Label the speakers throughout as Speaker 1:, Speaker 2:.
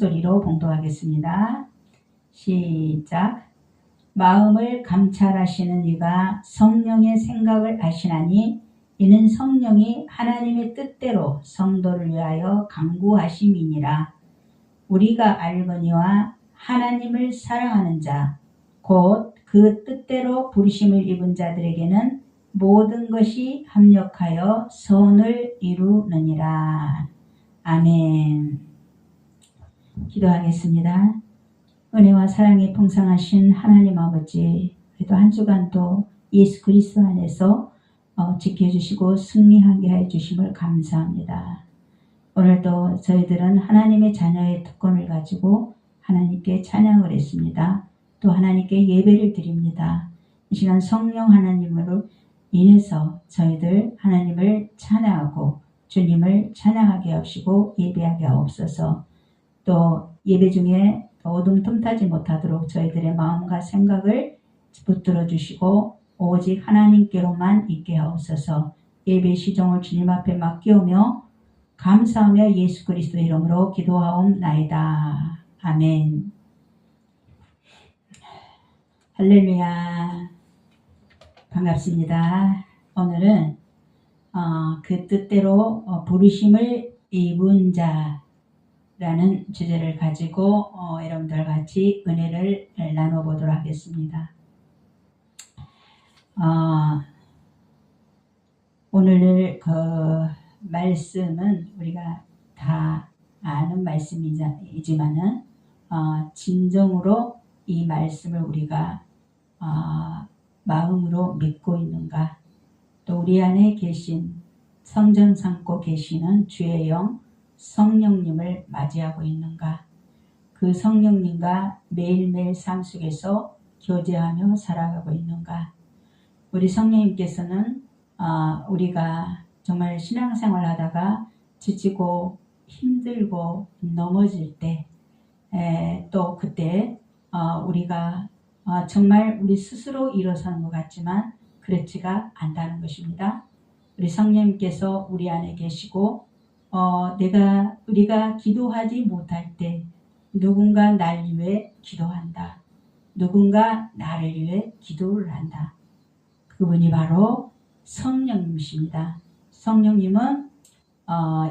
Speaker 1: 목소리로 봉독하겠습니다. 시작. 마음을 감찰하시는 이가 성령의 생각을 아시나니 이는 성령이 하나님의 뜻대로 성도를 위하여 간구하심이니라. 우리가 알거니와 하나님을 사랑하는 자 곧 그 뜻대로 부르심을 입은 자들에게는 모든 것이 합력하여 선을 이루느니라. 아멘. 기도하겠습니다. 은혜와 사랑이 풍성하신 하나님 아버지, 그래도 한 주간도 예수 그리스도 안에서 지켜주시고 승리하게 해주심을 감사합니다. 오늘도 저희들은 하나님의 자녀의 특권을 가지고 하나님께 찬양을 했습니다. 또 하나님께 예배를 드립니다. 이 시간 성령 하나님으로 인해서 저희들 하나님을 찬양하고 주님을 찬양하게 하시고 예배하게 하옵소서. 또 예배 중에 어둠 틈타지 못하도록 저희들의 마음과 생각을 붙들어 주시고 오직 하나님께로만 있게 하옵소서. 예배 시종을 주님 앞에 맡기오며 감사하며 예수 그리스도 이름으로 기도하옵나이다. 아멘. 할렐루야. 반갑습니다. 오늘은 그 뜻대로 부르심을 입은 자라는 주제를 가지고 여러분들 같이 은혜를 나눠보도록 하겠습니다. 오늘 그 말씀은 우리가 다 아는 말씀이지만은 진정으로 이 말씀을 우리가 마음으로 믿고 있는가, 또 우리 안에 계신 성전 삼고 계시는 주의 영 성령님을 맞이하고 있는가, 그 성령님과 매일매일 삶 속에서 교제하며 살아가고 있는가. 우리 성령님께서는 우리가 정말 신앙생활 하다가 지치고 힘들고 넘어질 때, 또 그때 우리가 정말 우리 스스로 일어서는 것 같지만 그렇지가 않다는 것입니다. 우리 성령님께서 우리 안에 계시고 우리가 기도하지 못할 때 누군가 날 위해 기도한다. 누군가 나를 위해 기도를 한다. 그분이 바로 성령님이십니다. 성령님은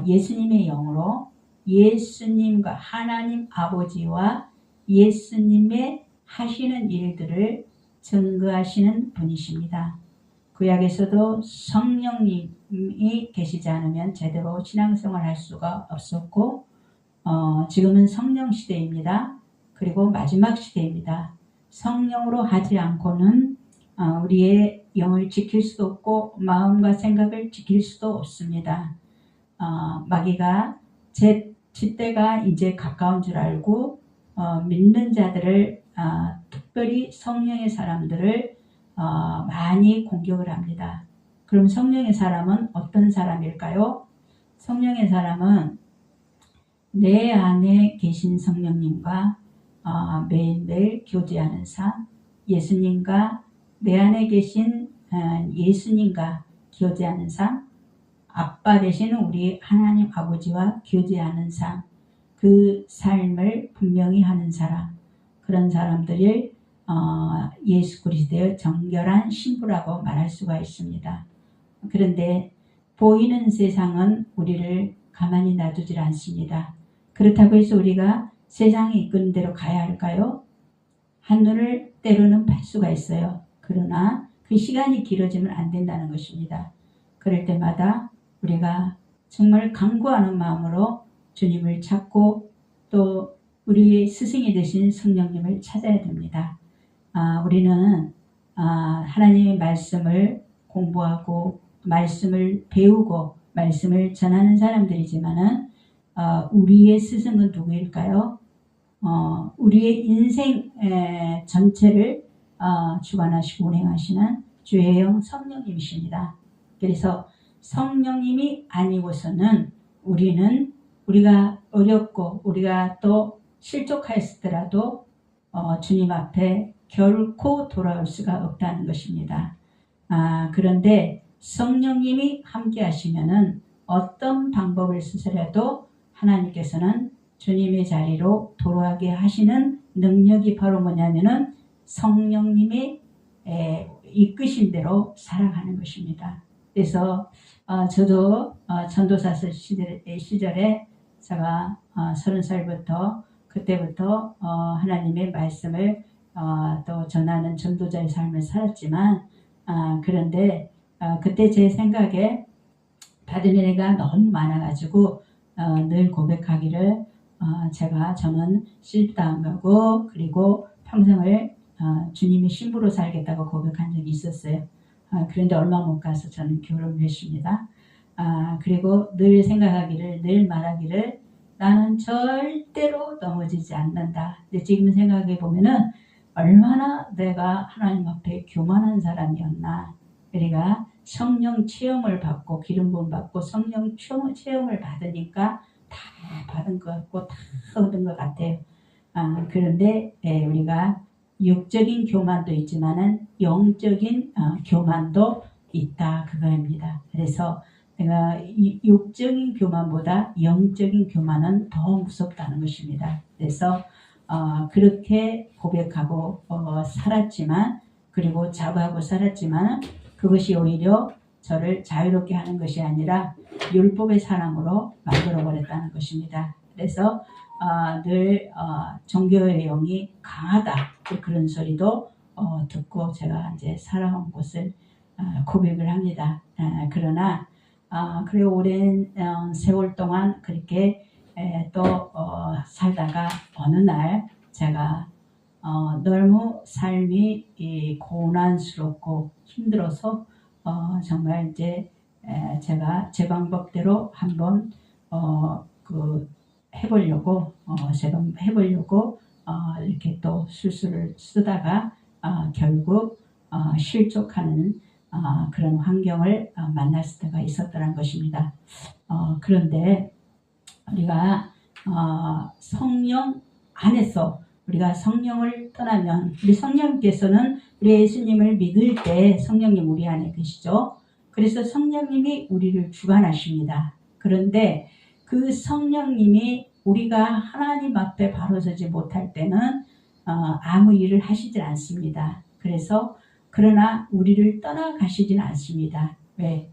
Speaker 1: 예수님의 영으로 예수님과 하나님 아버지와 예수님의 하시는 일들을 증거하시는 분이십니다. 구약에서도 성령님이 계시지 않으면 제대로 신앙생활 할 수가 없었고 지금은 성령 시대입니다. 그리고 마지막 시대입니다. 성령으로 하지 않고는 우리의 영을 지킬 수도 없고 마음과 생각을 지킬 수도 없습니다. 마귀가 제 때가 이제 가까운 줄 알고 믿는 자들을 특별히 성령의 사람들을 많이 공격을 합니다. 그럼 성령의 사람은 어떤 사람일까요? 성령의 사람은 내 안에 계신 성령님과 매일매일 교제하는 삶, 예수님과 내 안에 계신 예수님과 교제하는 삶, 아빠 되시는 우리 하나님 아버지와 교제하는 삶, 그 삶을 분명히 하는 사람, 그런 사람들을 예수 그리스도의 정결한 신부라고 말할 수가 있습니다. 그런데 보이는 세상은 우리를 가만히 놔두질 않습니다. 그렇다고 해서 우리가 세상이 이끄는 대로 가야 할까요? 한눈을 때로는 팔 수가 있어요. 그러나 그 시간이 길어지면 안 된다는 것입니다. 그럴 때마다 우리가 정말 간구하는 마음으로 주님을 찾고 또 우리 스승이 되신 성령님을 찾아야 됩니다. 우리는 하나님의 말씀을 공부하고 말씀을 배우고 말씀을 전하는 사람들이지만은 우리의 스승은 누구일까요? 우리의 인생 전체를 주관하시고 운행하시는 주의 영 성령님이십니다. 그래서 성령님이 아니고서는 우리가 어렵고 우리가 또 실족하였더라도 주님 앞에 결코 돌아올 수가 없다는 것입니다. 그런데 성령님이 함께 하시면은 어떤 방법을 쓰더라도 하나님께서는 주님의 자리로 돌아가게 하시는 능력이 바로 뭐냐면은 성령님이 이끄신 대로 살아가는 것입니다. 그래서 저도 전도사 시절에 제가 30살부터 그때부터 하나님의 말씀을 또 전하는 전도자의 삶을 살았지만 그런데 그때 제 생각에 받은 은혜가 너무 많아가지고 늘 고백하기를 저는 시집도 안 가고 그리고 평생을 주님의 신부로 살겠다고 고백한 적이 있었어요. 그런데 얼마 못 가서 저는 결혼을 했습니다. 그리고 늘 생각하기를 늘 말하기를 나는 절대로 넘어지지 않는다. 근데 지금 생각해 보면은 얼마나 내가 하나님 앞에 교만한 사람이었나. 그러니까 성령 체험을 받고 기름 부음 받고 성령 체험을 받으니까 다 받은 것 같고 다 얻은 것 같아요. 그런데 우리가 육적인 교만도 있지만은 영적인 교만도 있다 그거입니다. 그래서 내가 육적인 교만보다 영적인 교만은 더 무섭다는 것입니다. 그래서 그렇게 고백하고 살았지만 그리고 자부하고 살았지만 그것이 오히려 저를 자유롭게 하는 것이 아니라 율법의 사람으로 만들어 버렸다는 것입니다. 그래서 늘 종교의 영이 강하다 그런 소리도 듣고 제가 이제 살아온 것을 고백을 합니다. 그러나 그리고 오랜 세월 동안 그렇게 또 살다가 어느 날 제가 너무 삶이 고난스럽고 힘들어서 정말 이제 제가 제 방법대로 한번 해보려고 이렇게 또 술수를 쓰다가 결국 실족하는 그런 환경을 만날 때가 있었다는 것입니다. 그런데 우리가 성령 안에서 우리가 성령을 떠나면 우리 성령께서는 우리 예수님을 믿을 때 성령님 우리 안에 계시죠. 그래서 성령님이 우리를 주관하십니다. 그런데 그 성령님이 우리가 하나님 앞에 바로 서지 못할 때는 아무 일을 하시질 않습니다. 그러나 우리를 떠나가시진 않습니다. 왜?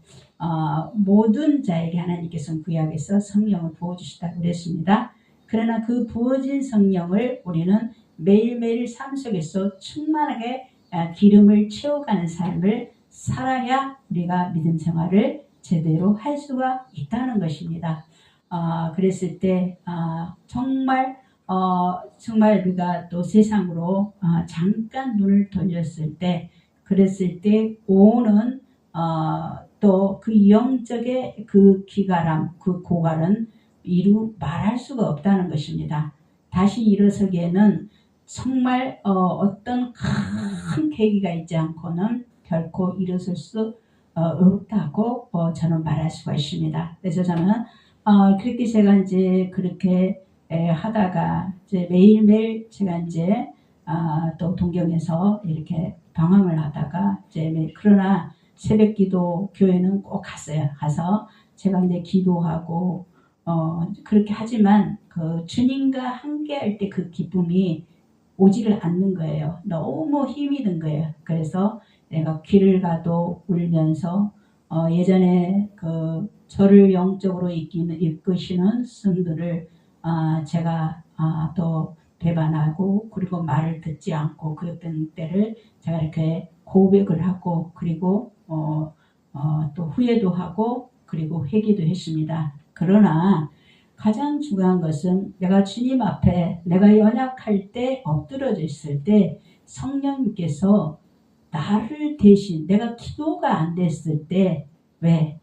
Speaker 1: 모든 자에게 하나님께서는 구약에서 성령을 부어주시다고 그랬습니다. 그러나 그 부어진 성령을 우리는 매일매일 삶 속에서 충만하게 기름을 채워가는 삶을 살아야 우리가 믿음 생활을 제대로 할 수가 있다는 것입니다. 그랬을 때 정말 우리가 또 세상으로 잠깐 눈을 돌렸을 때 그랬을 때 오는 또 그 영적의 그 기가람 그 고갈은 이루 말할 수가 없다는 것입니다. 다시 일어서기에는 정말 어떤 큰 계기가 있지 않고는 결코 일어설 수 없다고 저는 말할 수가 있습니다. 그래서 저는 그렇게 제가 이제 그렇게 하다가 이제 매일매일 제가 이제 또 동경에서 이렇게 방황을 하다가 이제 그러나 새벽 기도 교회는 꼭 갔어요. 가서 제가 이제 기도하고 그렇게 하지만 그 주님과 함께 할 때 그 기쁨이 오지를 않는 거예요. 너무 힘이 든 거예요. 그래서 내가 길을 가도 울면서 예전에 그 저를 영적으로 이끄시는 성들을 제가 또 배반하고 그리고 말을 듣지 않고 그랬던 때를 제가 이렇게 고백을 하고 그리고 또 후회도 하고 그리고 회개도 했습니다. 그러나 가장 중요한 것은 내가 주님 앞에 내가 연약할 때 엎드러져 있을 때 성령님께서 나를 대신 내가 기도가 안 됐을 때 왜?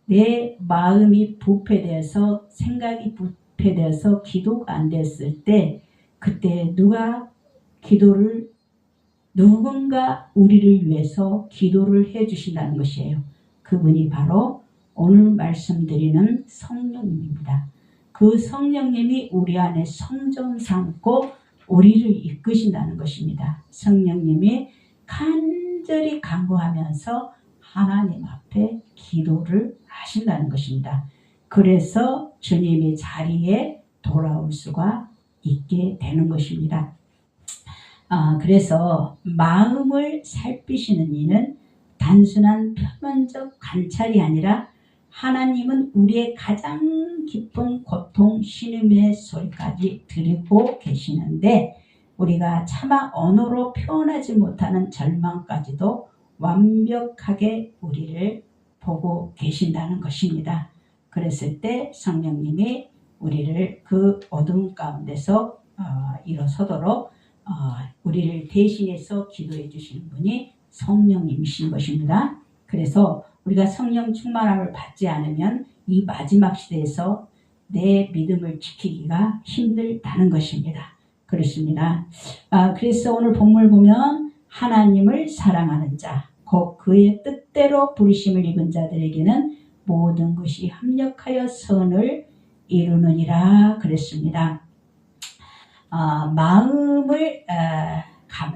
Speaker 1: 내 마음이 부패되어서 생각이 부패되어서 기도가 안 됐을 때 그때 누군가 우리를 위해서 기도를 해주신다는 것이에요. 그분이 바로 오늘 말씀드리는 성령님입니다. 그 성령님이 우리 안에 성전 삼고 우리를 이끄신다는 것입니다. 성령님이 간절히 간구하면서 하나님 앞에 기도를 하신다는 것입니다. 그래서 주님의 자리에 돌아올 수가 있게 되는 것입니다. 그래서 마음을 살피시는 이는 단순한 표면적 관찰이 아니라 하나님은 우리의 가장 깊은 고통, 신음의 소리까지 들고 계시는데 우리가 차마 언어로 표현하지 못하는 절망까지도 완벽하게 우리를 보고 계신다는 것입니다. 그랬을 때 성령님이 우리를 그 어두운 가운데서 일어서도록 우리를 대신해서 기도해 주시는 분이 성령님이신 것입니다. 그래서 우리가 성령 충만함을 받지 않으면 이 마지막 시대에서 내 믿음을 지키기가 힘들다는 것입니다. 그렇습니다. 그래서 오늘 본문을 보면 하나님을 사랑하는 자, 곧 그의 뜻대로 부르심을 입은 자들에게는 모든 것이 합력하여 선을 이루느니라 그랬습니다. 마음을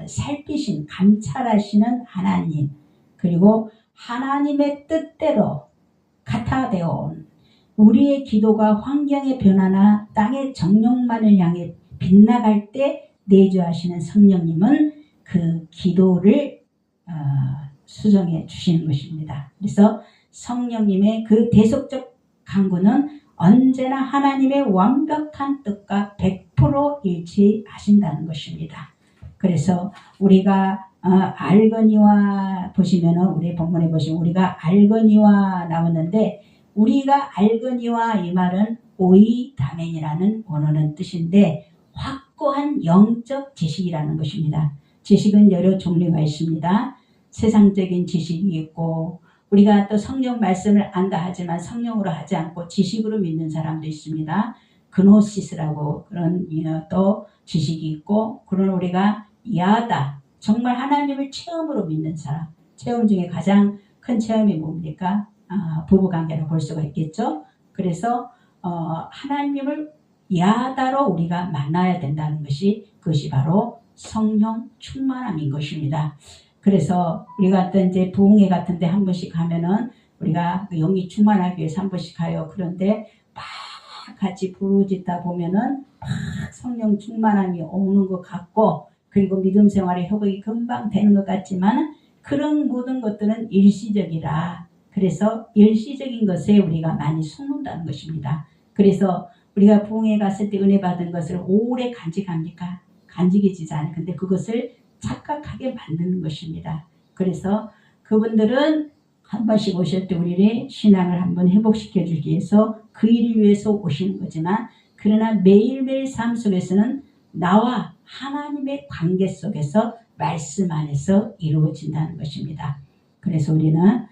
Speaker 1: 살피신, 감찰하시는 하나님, 그리고 하나님의 뜻대로 카타데온, 우리의 기도가 환경의 변화나 땅의 정욕만을 향해 빗나갈 때 내주하시는 성령님은 그 기도를 수정해 주시는 것입니다. 그래서 성령님의 그 대속적 강구는 언제나 하나님의 완벽한 뜻과 100% 일치하신다는 것입니다. 그래서 우리가 알거니와 보시면은 우리 본문에 보시면 우리가 알거니와 나오는데 우리가 알거니와 이 말은 오이다멘이라는 원어는 뜻인데 확고한 영적 지식이라는 것입니다. 지식은 여러 종류가 있습니다. 세상적인 지식이 있고 우리가 또 성경 말씀을 안다 하지만 성령으로 하지 않고 지식으로 믿는 사람도 있습니다. 그노시스라고 그런 또 지식이 있고 그런 우리가 야다 정말 하나님을 체험으로 믿는 사람. 체험 중에 가장 큰 체험이 뭡니까? 부부관계로 볼 수가 있겠죠. 그래서 하나님을 야다로 우리가 만나야 된다는 것이 그것이 바로 성령 충만함인 것입니다. 그래서 우리가 어떤 이제 부흥회 같은 데 한 번씩 가면은 우리가 영이 충만하기 위해서 한 번씩 가요. 그런데 막 같이 부르짖다 보면은 막 성령 충만함이 오는 것 같고 그리고 믿음 생활의 회복이 금방 되는 것 같지만 그런 모든 것들은 일시적이라 그래서 일시적인 것에 우리가 많이 속는다는 것입니다. 그래서 우리가 부흥회 갔을 때 은혜 받은 것을 오래 간직합니까? 간직해지지 않아요. 근데 그것을 착각하게 만드는 것입니다. 그래서 그분들은 한 번씩 오실 때 우리의 신앙을 한번 회복시켜 주기 위해서 그 일을 위해서 오시는 거지만 그러나 매일매일 삶 속에서는 나와 하나님의 관계 속에서 말씀 안에서 이루어진다는 것입니다. 그래서 우리는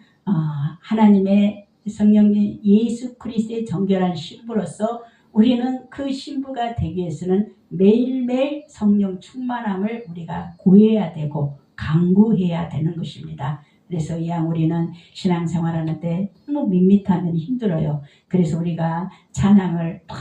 Speaker 1: 하나님의 성령님 예수 그리스도의 정결한 신부로서 우리는 그 신부가 되기 위해서는 매일매일 성령 충만함을 우리가 구해야 되고 강구해야 되는 것입니다. 그래서 이왕 우리는 신앙생활하는 때 너무 밋밋하면 힘들어요. 그래서 우리가 찬양을 막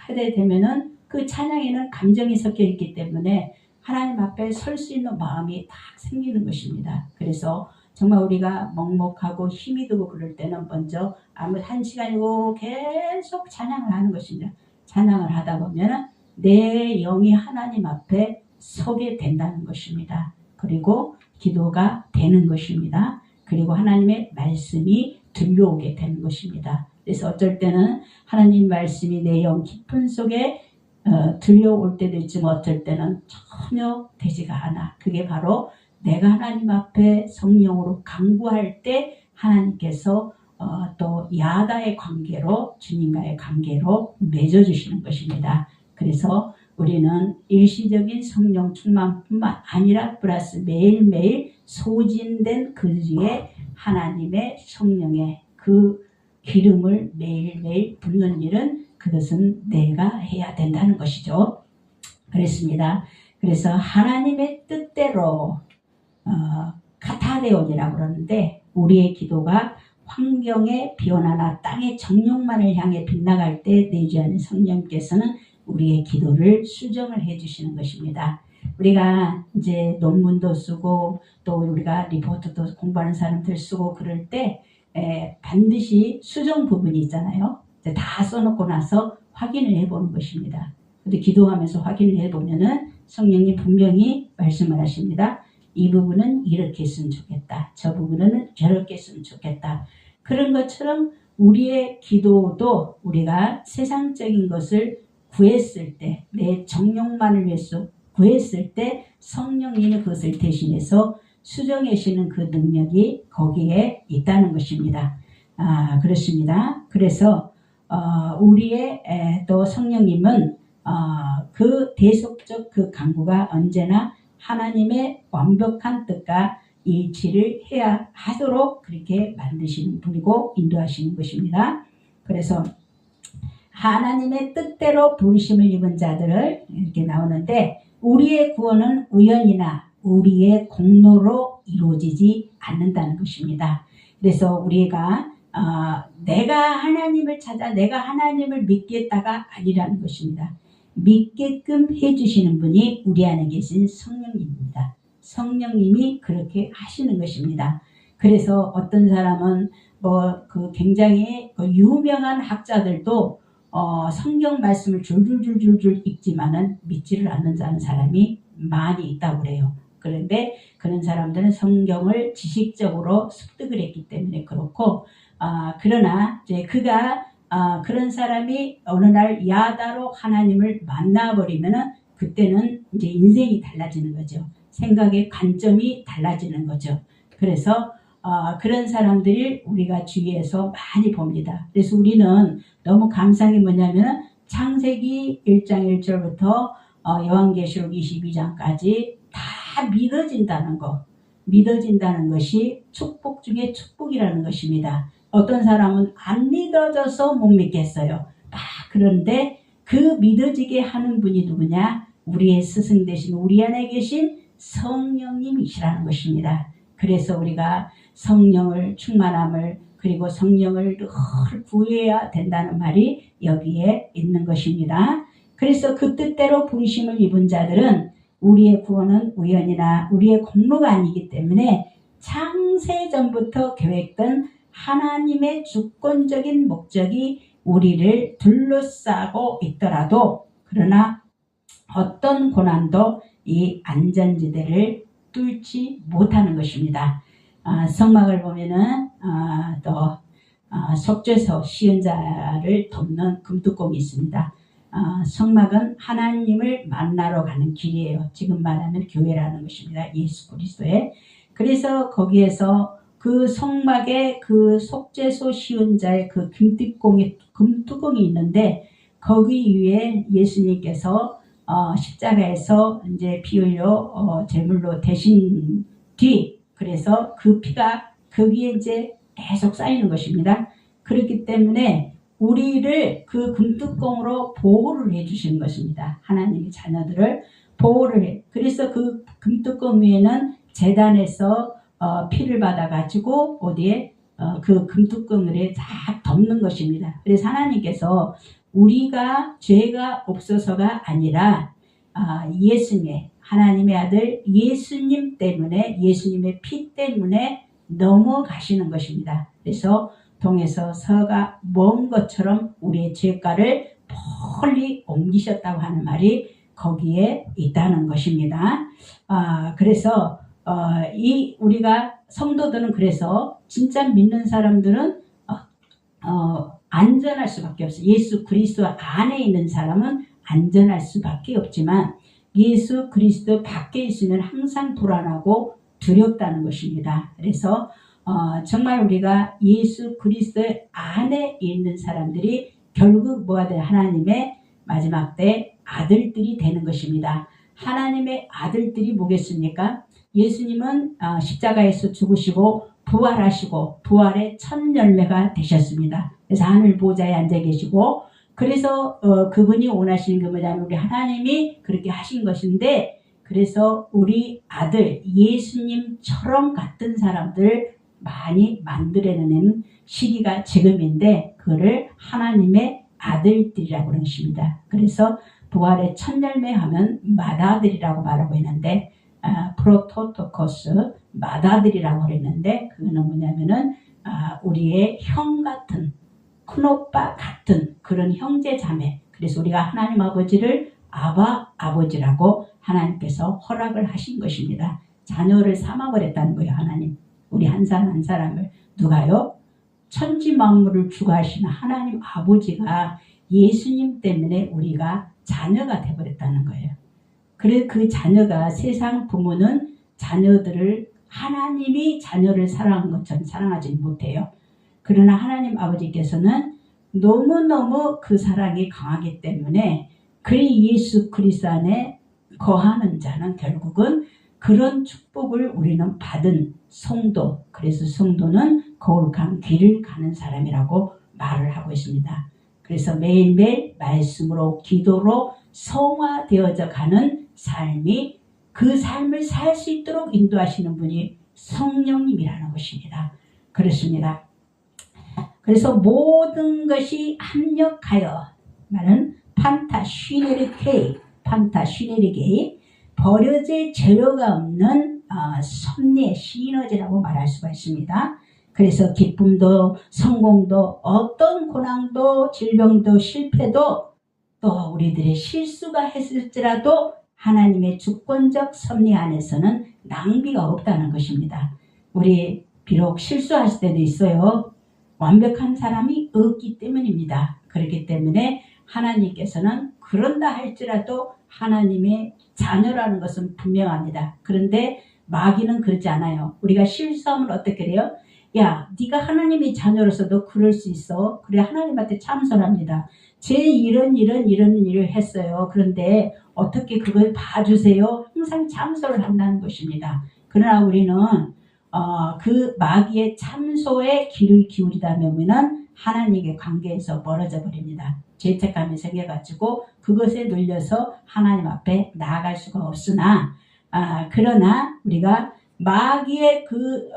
Speaker 1: 하게 되면은 그 찬양에는 감정이 섞여 있기 때문에 하나님 앞에 설 수 있는 마음이 딱 생기는 것입니다. 그래서 정말 우리가 먹먹하고 힘이 들고 그럴 때는 먼저 아무 1시간이고 계속 찬양을 하는 것입니다. 찬양을 하다 보면 내 영이 하나님 앞에 서게 된다는 것입니다. 그리고 기도가 되는 것입니다. 그리고 하나님의 말씀이 들려오게 되는 것입니다. 그래서 어쩔 때는 하나님 말씀이 내 영 깊은 속에 들려올 때도 있지만 어쩔 때는 전혀 되지가 않아. 그게 바로 내가 하나님 앞에 성령으로 강구할 때 하나님께서 또 야다의 관계로 주님과의 관계로 맺어주시는 것입니다. 그래서 우리는 일시적인 성령 충만뿐만 아니라 플러스 매일매일 소진된 그 뒤에 하나님의 성령의 그 기름을 매일매일 붓는 일은 그것은 내가 해야 된다는 것이죠. 그렇습니다. 그래서 하나님의 뜻대로 카타데온이라고 그러는데 우리의 기도가 환경의 변화나 땅의 정욕만을 향해 빗나갈 때 내주하는 성령께서는 우리의 기도를 수정을 해주시는 것입니다. 우리가 이제 논문도 쓰고 또 우리가 리포트도 공부하는 사람들 쓰고 그럴 때 반드시 수정 부분이 있잖아요. 다 써놓고 나서 확인을 해보는 것입니다. 근데 기도하면서 확인을 해보면은 성령님 분명히 말씀을 하십니다. 이 부분은 이렇게 했으면 좋겠다. 저 부분은 저렇게 했으면 좋겠다. 그런 것처럼 우리의 기도도 우리가 세상적인 것을 구했을 때, 내 정욕만을 위해서 구했을 때 성령님이 그것을 대신해서 수정하시는 그 능력이 거기에 있다는 것입니다. 그렇습니다. 그래서 우리의 또 성령님은 그 대속적 그 강구가 언제나 하나님의 완벽한 뜻과 일치를 해야 하도록 그렇게 만드시는 분이고 인도하시는 것입니다. 그래서 하나님의 뜻대로 부르심을 입은 자들을 이렇게 나오는데 우리의 구원은 우연이나 우리의 공로로 이루어지지 않는다는 것입니다. 그래서 우리가 내가 하나님을 찾아 내가 하나님을 믿겠다가 아니라는 것입니다. 믿게끔 해주시는 분이 우리 안에 계신 성령님입니다. 성령님이 그렇게 하시는 것입니다. 그래서 어떤 사람은 그 굉장히 유명한 학자들도 성경 말씀을 줄줄줄줄 읽지만은 믿지를 않는 사람이 많이 있다고 그래요. 그런데 그런 사람들은 성경을 지식적으로 습득을 했기 때문에 그렇고 그러나 이제 그런 사람이 어느 날 야다로 하나님을 만나버리면은 그때는 이제 인생이 달라지는 거죠. 생각의 관점이 달라지는 거죠. 그래서 그런 사람들을 우리가 주위에서 많이 봅니다. 그래서 우리는 너무 감사한 게 뭐냐면 창세기 1장 1절부터 요한계시록 22장까지 다 믿어진다는 것이 축복 중에 축복이라는 것입니다. 어떤 사람은 안 믿어져서 못 믿겠어요. 그런데 그 믿어지게 하는 분이 누구냐? 우리의 스승 되신 우리 안에 계신 성령님이시라는 것입니다. 그래서 우리가 성령을 충만함을 그리고 성령을 늘 구해야 된다는 말이 여기에 있는 것입니다. 그래서 그 뜻대로 부르심을 입은 자들은 우리의 구원은 우연이나 우리의 공로가 아니기 때문에 창세전부터 계획된 하나님의 주권적인 목적이 우리를 둘러싸고 있더라도 그러나 어떤 고난도 이 안전지대를 뚫지 못하는 것입니다. 성막을 보면은 또 속죄소 쉬운 자를 돕는 금뚜껑이 있습니다. 성막은 하나님을 만나러 가는 길이에요. 지금 말하면 교회라는 것입니다. 예수 그리스도의. 그래서 거기에서 그 성막에 그 속죄소 쉬운 자의 그 금뚜껑이 있는데 거기 위에 예수님께서 십자가에서 이제 피 흘려 제물로 대신 뒤 그래서 그 피가 거기에 이제 계속 쌓이는 것입니다. 그렇기 때문에 우리를 그 금뚜껑으로 보호를 해주시는 것입니다. 하나님의 자녀들을 보호를 해. 그래서 그 금뚜껑 위에는 제단에서 피를 받아가지고 어디에 그 금뚜껑을 다 덮는 것입니다. 그래서 하나님께서 우리가 죄가 없어서가 아니라 예수님의 하나님의 아들 예수님 때문에 예수님의 피 때문에 넘어가시는 것입니다. 그래서 동에서 서가 먼 것처럼 우리의 죄가를 멀리 옮기셨다고 하는 말이 거기에 있다는 것입니다. 그래서 우리가 성도들은 그래서 진짜 믿는 사람들은 안전할 수밖에 없어요. 예수 그리스도 안에 있는 사람은 안전할 수밖에 없지만 예수 그리스도 밖에 있으면 항상 불안하고 두렵다는 것입니다. 그래서 정말 우리가 예수 그리스도 안에 있는 사람들이 결국 뭐가 돼요? 하나님의 마지막 때 아들들이 되는 것입니다. 하나님의 아들들이 뭐겠습니까? 예수님은 십자가에서 죽으시고 부활하시고 부활의 첫 열매가 되셨습니다. 그래서 하늘 보좌에 앉아 계시고 그래서 그분이 원하시는 게 뭐냐면 우리 하나님이 그렇게 하신 것인데 그래서 우리 아들 예수님처럼 같은 사람들 많이 만들어내는 시기가 지금인데 그거를 하나님의 아들들이라고 그러는 것입니다. 그래서 부활의 첫 열매 하면 맏아들이라고 말하고 있는데 프로토토코스 맏아들이라고 그랬는데 그거는 뭐냐면은 우리의 형 같은 큰오빠 같은 그런 형제 자매 그래서 우리가 하나님 아버지를 아바 아버지라고 하나님께서 허락을 하신 것입니다. 자녀를 삼아버렸다는 거예요. 하나님. 우리 한 사람 한 사람을. 누가요? 천지 만물을 주관하시는 하나님 아버지가 예수님 때문에 우리가 자녀가 되어버렸다는 거예요. 그래 그 자녀가 세상 부모는 자녀들을 하나님이 자녀를 사랑한 것처럼 사랑하지 못해요. 그러나 하나님 아버지께서는 너무너무 그 사랑이 강하기 때문에 그 예수 그리스도 안에 거하는 자는 결국은 그런 축복을 우리는 받은 성도, 그래서 성도는 거룩한 길을 가는 사람이라고 말을 하고 있습니다. 그래서 매일매일 말씀으로 기도로 성화되어져 가는 삶이 그 삶을 살 수 있도록 인도하시는 분이 성령님이라는 것입니다. 그렇습니다. 그래서 모든 것이 합력하여 말은 판타 쉬네리게이 버려질 재료가 없는 섭리의 시너지라고 말할 수가 있습니다. 그래서 기쁨도 성공도 어떤 고난도 질병도 실패도 또 우리들의 실수가 했을지라도 하나님의 주권적 섭리 안에서는 낭비가 없다는 것입니다. 우리 비록 실수할 때도 있어요. 완벽한 사람이 없기 때문입니다. 그렇기 때문에 하나님께서는 그런다 할지라도 하나님의 자녀라는 것은 분명합니다. 그런데 마귀는 그렇지 않아요. 우리가 실수하면 어떻게 돼요? 야, 네가 하나님의 자녀로서도 그럴 수 있어. 그래 하나님한테 참선합니다. 제 이런 일을 했어요. 그런데 어떻게 그걸 봐주세요? 항상 참소를 한다는 것입니다. 그러나 우리는 그 마귀의 참소에 귀를 기울이다 보면 하나님의 관계에서 멀어져 버립니다. 죄책감이 생겨가지고 그것에 눌려서 하나님 앞에 나아갈 수가 없으나 그러나 우리가 마귀의 그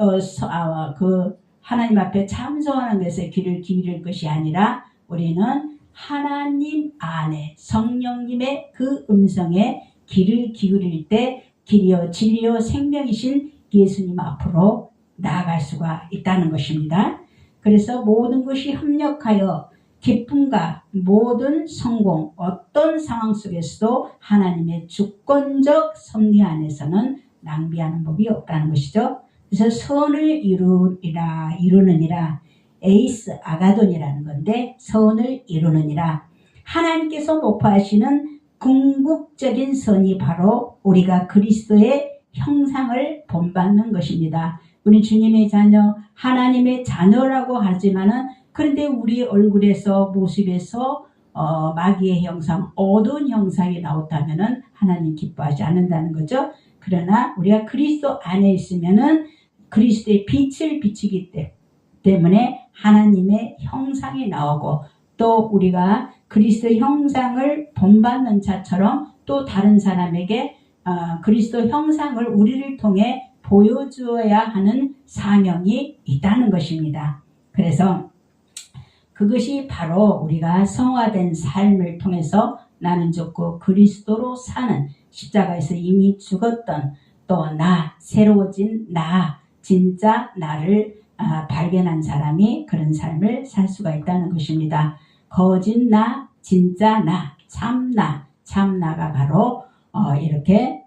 Speaker 1: 하나님 앞에 참소하는 것에 귀를 기울일 것이 아니라 우리는 하나님 안에 성령님의 그 음성에 귀를 기울일 때 길이요 진리요 생명이신 예수님 앞으로 나아갈 수가 있다는 것입니다. 그래서 모든 것이 합력하여 기쁨과 모든 성공 어떤 상황 속에서도 하나님의 주권적 섭리 안에서는 낭비하는 법이 없다는 것이죠. 그래서 선을 이루느니라 에이스 아가돈이라는 건데 선을 이루느니라 하나님께서 목표하시는 궁극적인 선이 바로 우리가 그리스도의 형상을 본받는 것입니다. 우리 주님의 자녀 하나님의 자녀라고 하지만은 그런데 우리 얼굴에서 모습에서 마귀의 형상 어두운 형상이 나왔다면은 하나님 기뻐하지 않는다는 거죠. 그러나 우리가 그리스도 안에 있으면은 그리스도의 빛을 비치기 때문에 하나님의 형상이 나오고 또 우리가 그리스도의 형상을 본받는 자처럼 또 다른 사람에게 그리스도 형상을 우리를 통해 보여주어야 하는 사명이 있다는 것입니다. 그래서 그것이 바로 우리가 성화된 삶을 통해서 나는 죽고 그리스도로 사는 십자가에서 이미 죽었던 또 새로워진 진짜 나를 발견한 사람이 그런 삶을 살 수가 있다는 것입니다. 거짓 진짜 참나가 바로 이렇게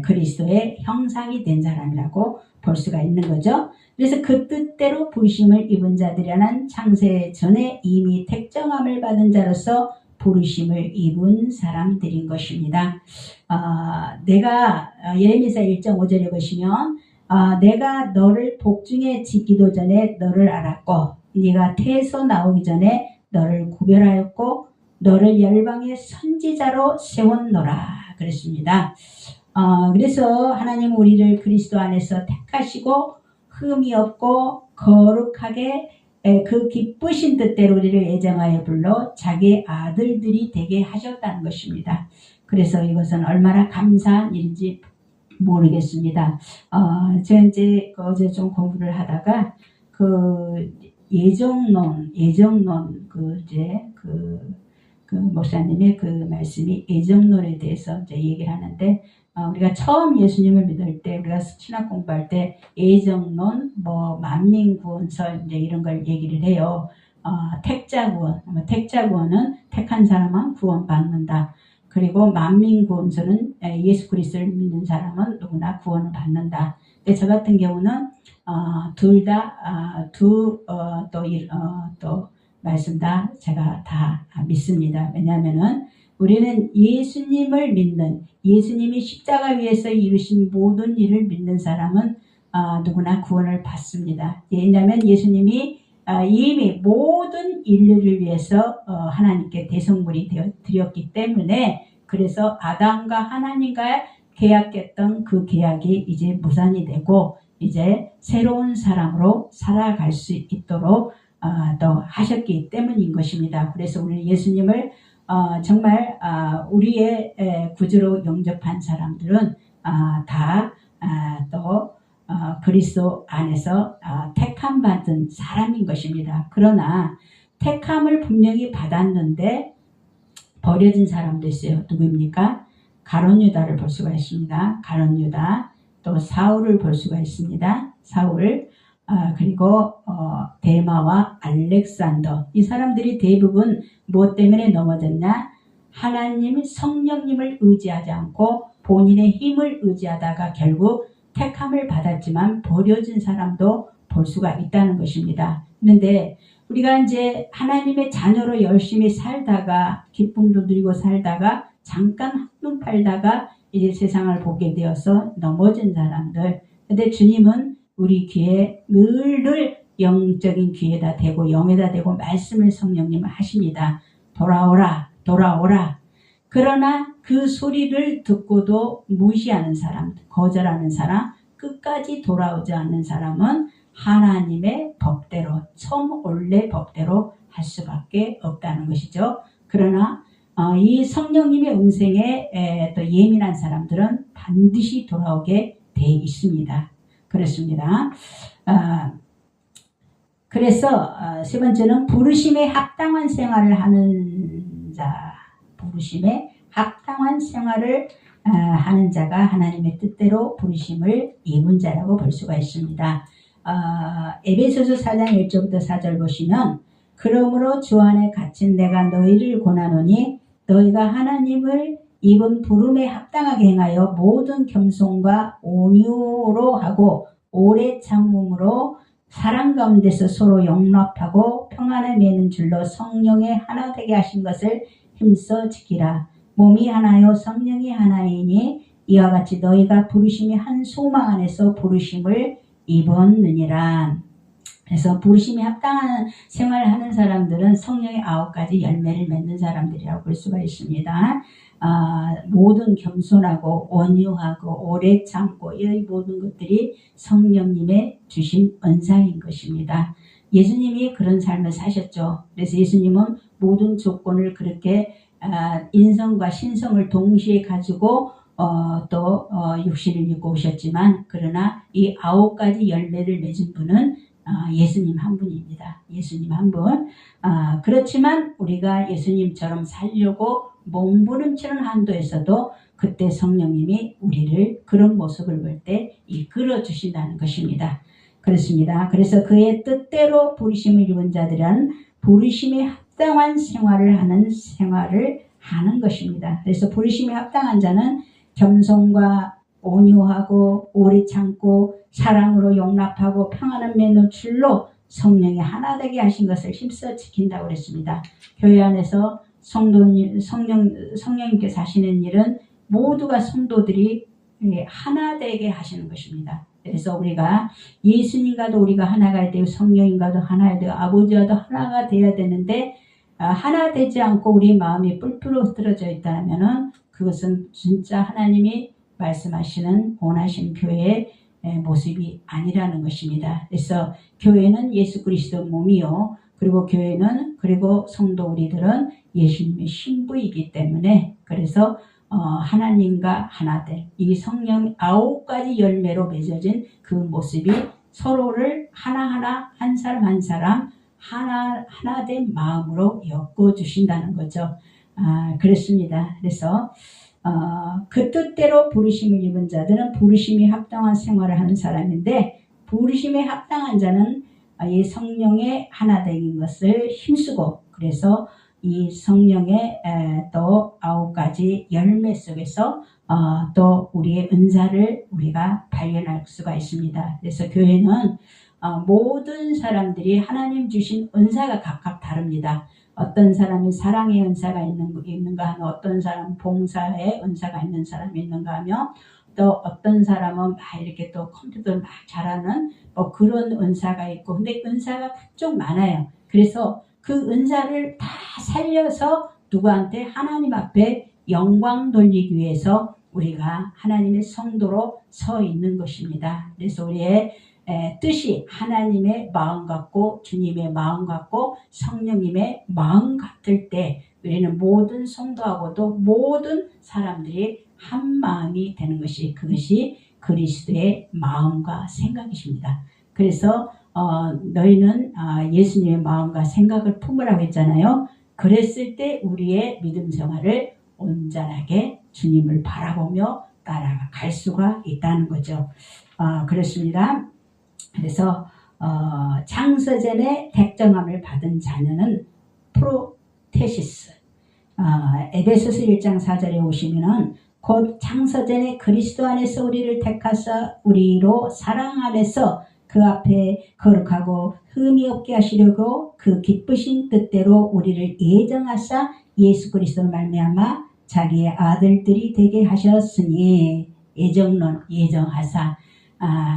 Speaker 1: 그리스도의 형상이 된 사람이라고 볼 수가 있는 거죠. 그래서 그 뜻대로 부르심을 입은 자들이라는 창세 전에 이미 택정함을 받은 자로서 부르심을 입은 사람들인 것입니다. 내가 예레미야 1.5절에 보시면 내가 너를 복중에 짓기도 전에 너를 알았고 네가 태에서 나오기 전에 너를 구별하였고 너를 열방의 선지자로 세웠노라 그랬습니다. 그래서 하나님 우리를 그리스도 안에서 택하시고 흠이 없고 거룩하게 그 기쁘신 뜻대로 우리를 애정하여 불러 자기의 아들들이 되게 하셨다는 것입니다. 그래서 이것은 얼마나 감사한 일인지 모르겠습니다. 제가 이제 어제 좀 공부를 하다가 그 예정론 그 목사님의 그 말씀이 예정론에 대해서 이제 얘기를 하는데 우리가 처음 예수님을 믿을 때 우리가 신학 공부할 때 예정론 만민구원설 이제 이런 걸 얘기를 해요. 택자 구원, 택자 구원은 택한 사람은 구원받는다. 그리고 만민구원서는 예수 그리스도를 믿는 사람은 누구나 구원을 받는다. 근데 저 같은 경우는 둘 다 또 말씀 다 제가 다 믿습니다. 왜냐하면은 우리는 예수님을 믿는, 예수님이 십자가 위에서 이루신 모든 일을 믿는 사람은 누구나 구원을 받습니다. 왜냐하면 예수님이 이미 모든 인류를 위해서 하나님께 대속물이 되었기 때문에, 그래서 아담과 하나님과 계약했던 그 계약이 이제 무산이 되고 이제 새로운 사람으로 살아갈 수 있도록 또 하셨기 때문인 것입니다. 그래서 우리 예수님을 정말 우리의 구주로 영접한 사람들은 다 또 그리스도 안에서 택함 받은 사람인 것입니다. 그러나 택함을 분명히 받았는데 버려진 사람도 있어요. 누구입니까? 가룟 유다를 볼 수가 있습니다. 가룟 유다, 또 사울을 볼 수가 있습니다. 사울, 그리고 데마와 알렉산더, 이 사람들이 대부분 무엇 때문에 넘어졌냐? 하나님 성령님을 의지하지 않고 본인의 힘을 의지하다가 결국 택함을 받았지만 버려진 사람도 볼 수가 있다는 것입니다. 그런데 우리가 이제 하나님의 자녀로 열심히 살다가 기쁨도 누리고 살다가 잠깐 한눈 팔다가 이제 세상을 보게 되어서 넘어진 사람들, 근데 주님은 우리 귀에 늘 영적인 귀에다 대고 영에다 대고 말씀을 성령님을 하십니다. 돌아오라, 돌아오라. 그러나 그 소리를 듣고도 무시하는 사람, 거절하는 사람, 끝까지 돌아오지 않는 사람은 하나님의 법대로, 처음 원래 법대로 할 수밖에 없다는 것이죠. 그러나 이 성령님의 음성에 또 예민한 사람들은 반드시 돌아오게 돼 있습니다. 그렇습니다. 그래서 세 번째는 부르심에 합당한 생활을 하는 자, 부르심에 합당한 생활을 하는 자가 하나님의 뜻대로 부르심을 입은 자라고 볼 수가 있습니다. 에베소서 4장 1절부터 4절 보시면, 그러므로 주 안에 갇힌 내가 너희를 권하노니 너희가 하나님을 입은 부름에 합당하게 행하여 모든 겸손과 온유로 하고 오래 참음으로 사랑 가운데서 서로 용납하고 평안을 맺는 줄로 성령에 하나 되게 하신 것을 힘써 지키라. 몸이 하나요 성령이 하나이니 이와 같이 너희가 부르심이 한 소망 안에서 부르심을 입었느니라. 그래서 부르심에 합당한 생활을 하는 사람들은 성령의 9가지 열매를 맺는 사람들이라고 볼 수가 있습니다. 모든 겸손하고 온유하고 오래 참고 이 모든 것들이 성령님의 주신 은사인 것입니다. 예수님이 그런 삶을 사셨죠. 그래서 예수님은 모든 조건을 그렇게 인성과 신성을 동시에 가지고 또 육신을 입고 오셨지만, 그러나 이 9가지 열매를 맺은 분은 예수님 한 분입니다. 예수님 한 분. 그렇지만 우리가 예수님처럼 살려고 몸부림치는 한도에서도 그때 성령님이 우리를 그런 모습을 볼 때 이끌어 주신다는 것입니다. 그렇습니다. 그래서 그의 뜻대로 부르심을 입은 자들은 부르심에 합당한 생활을 하는 것입니다. 그래서 부르심에 합당한 자는 겸손과 온유하고 오래 참고 사랑으로 용납하고 평안을 맺는 줄로 성령이 하나 되게 하신 것을 힘써 지킨다고 그랬습니다. 교회 안에서 성령님께서 하시는 일은 모두가 성도들이 하나 되게 하시는 것입니다. 그래서 우리가 예수님과도 우리가 하나가 되고 성령님과도 하나가 되고 아버지와도 하나가 되어야 되는데, 하나 되지 않고 우리 마음이 뿔뿔 흩어져 있다면 그것은 진짜 하나님이 말씀하시는 원하시는 교회의 모습이 아니라는 것입니다. 그래서 교회는 예수 그리스도 몸이요, 그리고 교회는, 그리고 성도 우리들은 예수님의 신부이기 때문에, 그래서 하나님과 하나된 이 성령 9가지 열매로 맺어진 그 모습이 서로를 하나하나 한 사람 한 사람 하나된 마음으로 엮어주신다는 거죠. 그렇습니다. 그래서 그 뜻대로 부르심을 입은 자들은 부르심이 합당한 생활을 하는 사람인데, 부르심에 합당한 자는 이 성령의 하나되는 것을 힘쓰고, 그래서 이 성령의 또 9가지 열매 속에서 또 우리의 은사를 우리가 발견할 수가 있습니다. 그래서 교회는 모든 사람들이 하나님 주신 은사가 각각 다릅니다. 어떤 사람이 사랑의 은사가 있는가 하면, 어떤 사람은 봉사의 은사가 있는 사람이 있는가 하면, 또 어떤 사람은 막 이렇게 또 컴퓨터를 막 잘하는 뭐 그런 은사가 있고, 근데 은사가 각종 많아요. 그래서 그 은사를 다 살려서 누구한테? 하나님 앞에 영광 돌리기 위해서 우리가 하나님의 성도로 서 있는 것입니다. 그래서 우리의 뜻이 하나님의 마음 같고 주님의 마음 같고 성령님의 마음 같을 때 우리는 모든 성도하고도 모든 사람들이 한 마음이 되는 것이, 그것이 그리스도의 마음과 생각이십니다. 그래서 너희는 예수님의 마음과 생각을 품으라고 했잖아요. 그랬을 때 우리의 믿음 생활을 온전하게 주님을 바라보며 따라갈 수가 있다는 거죠. 그렇습니다. 그래서 창세전에 택정함을 받은 자녀는 프로테시스, 에베소서 1장 4절에 오시면은 곧 창세전에 그리스도 안에서 우리를 택하사 우리로 사랑 안에서 그 앞에 거룩하고 흠이 없게 하시려고 그 기쁘신 뜻대로 우리를 예정하사 예수 그리스도로 말미암아 자기의 아들들이 되게 하셨으니, 예정론, 예정하사.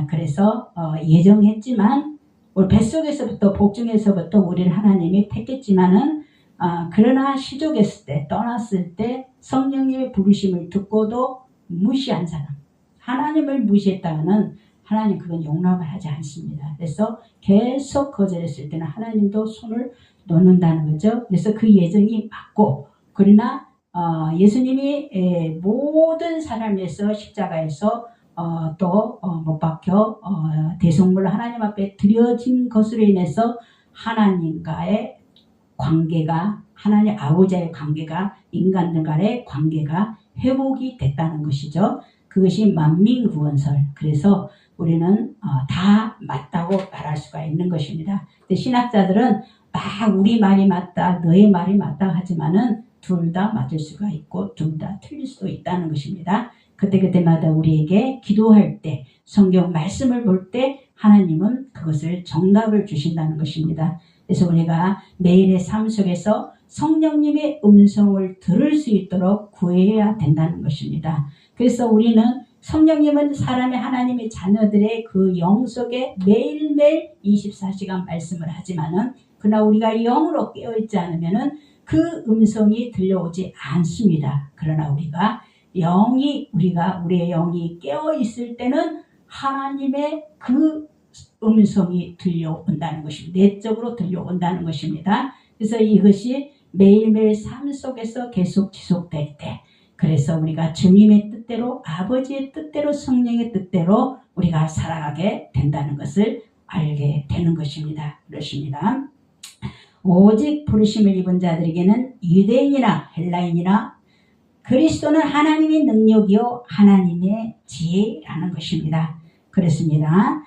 Speaker 1: 그래서 예정했지만 우리 뱃속에서부터 복중에서부터 우리를 하나님이 택했지만은 그러나 시족했을 때, 떠났을 때 성령님의 부르심을 듣고도 무시한 사람, 하나님을 무시했다가는 하나님 그건 용납을 하지 않습니다. 그래서 계속 거절했을 때는 하나님도 손을 놓는다는 거죠. 그래서 그 예정이 맞고, 그러나 예수님이 모든 사람에서 십자가에서 또 못 박혀 대속물로 하나님 앞에 드려진 것으로 인해서 하나님과의 관계가, 하나님 아버지의 관계가, 인간들 간의 관계가 회복이 됐다는 것이죠. 그것이 만민구원설. 그래서 우리는 다 맞다고 말할 수가 있는 것입니다. 근데 신학자들은 막 우리 말이 맞다, 너의 말이 맞다 하지만은 둘 다 맞을 수가 있고 둘 다 틀릴 수도 있다는 것입니다. 그때마다 우리에게 기도할 때, 성경 말씀을 볼 때 하나님은 그것을 정답을 주신다는 것입니다. 그래서 우리가 매일의 삶 속에서 성령님의 음성을 들을 수 있도록 구해야 된다는 것입니다. 그래서 우리는 성령님은 사람의 하나님의 자녀들의 그 영 속에 매일매일 24시간 말씀을 하지만은, 그러나 우리가 영으로 깨어있지 않으면은 그 음성이 들려오지 않습니다. 그러나 우리의 영이 깨어있을 때는 하나님의 그 음성이 들려온다는 것입니다. 내적으로 들려온다는 것입니다. 그래서 이것이 매일매일 삶 속에서 계속 지속될 때, 그래서 우리가 주님의 뜻대로, 아버지의 뜻대로, 성령의 뜻대로 우리가 살아가게 된다는 것을 알게 되는 것입니다. 그렇습니다. 오직 부르심을 입은 자들에게는 유대인이나 헬라인이나 그리스도는 하나님의 능력이요 하나님의 지혜라는 것입니다. 그렇습니다.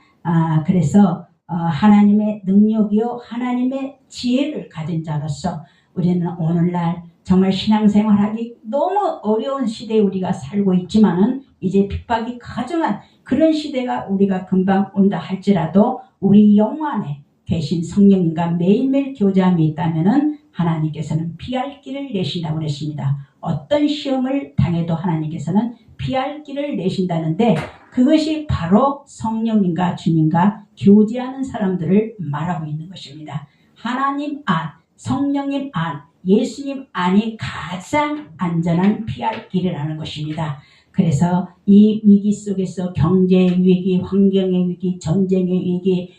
Speaker 1: 그래서 하나님의 능력이요 하나님의 지혜를 가진 자로서 우리는 오늘날 정말 신앙생활하기 너무 어려운 시대에 우리가 살고 있지만은, 이제 핍박이 가중한 그런 시대가 우리가 금방 온다 할지라도 우리 영 안에 계신 성령님과 매일매일 교제함이 있다면은 하나님께서는 피할 길을 내신다고 그랬습니다. 어떤 시험을 당해도 하나님께서는 피할 길을 내신다는데, 그것이 바로 성령님과 주님과 교제하는 사람들을 말하고 있는 것입니다. 하나님 안, 성령님 안, 예수님 안이 가장 안전한 피할 길이라는 것입니다. 그래서 이 위기 속에서 경제의 위기, 환경의 위기, 전쟁의 위기,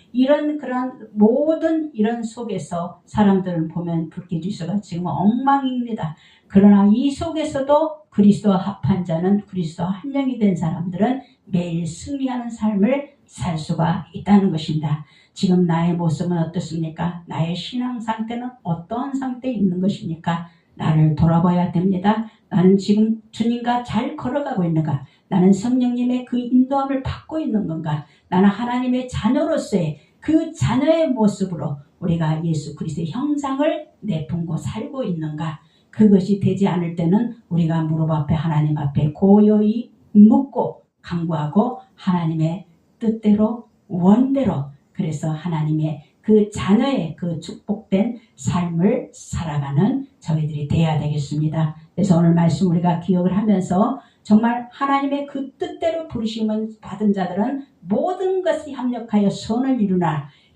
Speaker 1: 그런 모든 이런 속에서 사람들을 보면 불길지수가 지금 엉망입니다. 그러나 이 속에서도 그리스도와 합한 자는, 그리스도와 한 명이 된 사람들은 매일 승리하는 삶을 살 수가 있다는 것입니다. 지금 나의 모습은 어떻습니까? 나의 신앙 상태는 어떠한 상태에 있는 것입니까? 나를 돌아봐야 됩니다. 나는 지금 주님과 잘 걸어가고 있는가? 나는 성령님의 그 인도함을 받고 있는 건가? 나는 하나님의 자녀로서의 그 자녀의 모습으로 우리가 예수 그리스도의 형상을 내품고 살고 있는가? 그것이 되지 않을 때는 우리가 무릎 앞에 하나님 앞에 고요히 묻고 간구하고 하나님의 뜻대로 원대로 그래서 하나님의 그 자녀의 그 축복된 삶을 살아가는 저희들이 돼야 되겠습니다. 그래서 오늘 말씀 우리가 기억을 하면서 정말 하나님의 그 뜻대로 부르심을 받은 자들은 모든 것이 합력하여 선을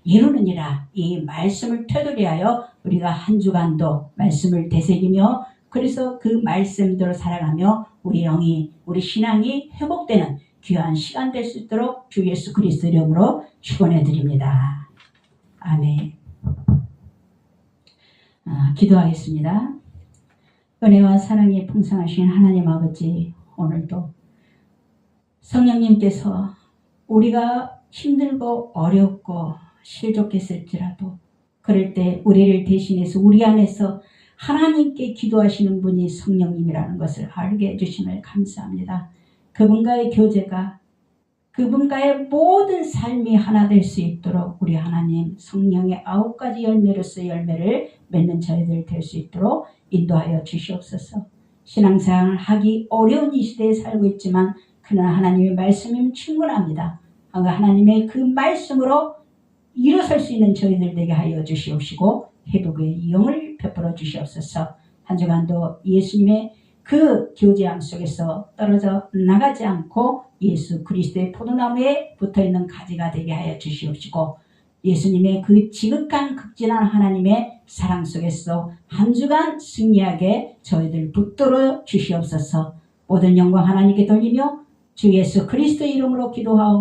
Speaker 1: 이루느니라. 이 말씀을 되돌이하여 우리가 한 주간도 말씀을 되새기며 그래서 그 말씀대로 살아가며 우리 영이 우리 신앙이 회복되는 귀한 시간 될 수 있도록 주 예수 그리스도 이름으로 축원해 드립니다. 아멘. 기도하겠습니다. 은혜와 사랑이 풍성하신 하나님 아버지, 오늘도 성령님께서 우리가 힘들고 어렵고 실족했을지라도 그럴 때 우리를 대신해서 우리 안에서 하나님께 기도하시는 분이 성령님이라는 것을 알게 해주심을 감사합니다. 그분과의 교제가 그분과의 모든 삶이 하나 될 수 있도록 우리 하나님 성령의 9가지 열매로서 열매를 맺는 저희들 될 수 있도록 인도하여 주시옵소서. 신앙생활을 하기 어려운 이 시대에 살고 있지만 그러나 하나님의 말씀이면 충분합니다. 하나님의 그 말씀으로 일어설 수 있는 저희들 되게 하여 주시옵시고 회복의 영을 베풀어 주시옵소서. 한 주간도 예수님의 그 교제함 속에서 떨어져 나가지 않고 예수 그리스도의 포도나무에 붙어있는 가지가 되게 하여 주시옵시고 예수님의 그 지극한 극진한 하나님의 사랑 속에서 한 주간 승리하게 저희들 붙들어 주시옵소서. 모든 영광 하나님께 돌리며 주 예수 그리스도의 이름으로 기도하옵나이다.